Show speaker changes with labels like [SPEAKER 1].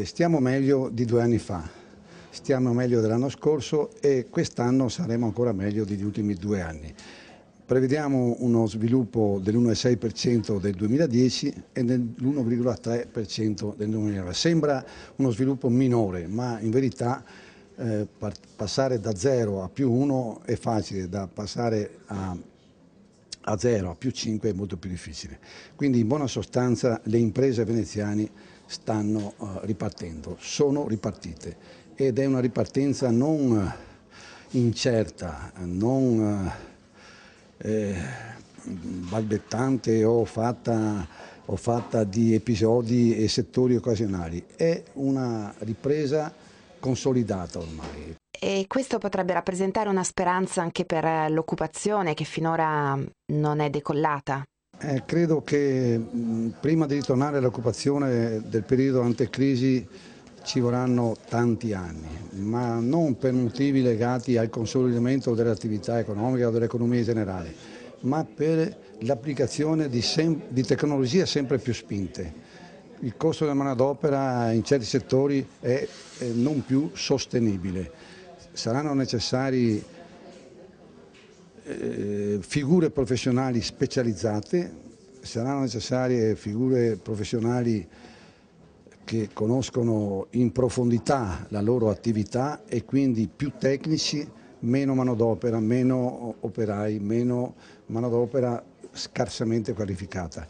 [SPEAKER 1] Stiamo meglio di 2 anni fa, stiamo meglio dell'anno scorso e quest'anno saremo ancora meglio degli ultimi 2 anni. Prevediamo uno sviluppo dell'1,6% del 2010 e dell'1,3% del 2009. Sembra uno sviluppo minore, ma in verità passare da 0 a più 1 è facile, da passare a 0 a più 5 è molto più difficile. Quindi in buona sostanza le imprese veneziane stanno ripartendo, sono ripartite ed è una ripartenza non incerta, non balbettante o fatta di episodi e settori occasionali, è una ripresa consolidata ormai.
[SPEAKER 2] E questo potrebbe rappresentare una speranza anche per l'occupazione che finora non è decollata.
[SPEAKER 1] Credo che prima di ritornare all'occupazione del periodo antecrisi ci vorranno tanti anni, ma non per motivi legati al consolidamento dell'attività economica o dell'economia in generale, ma per l'applicazione di tecnologie sempre più spinte. Il costo della manodopera in certi settori è non più sostenibile. Saranno necessari figure professionali specializzate, saranno necessarie figure professionali che conoscono in profondità la loro attività e quindi più tecnici, meno manodopera, meno operai, meno manodopera scarsamente qualificata.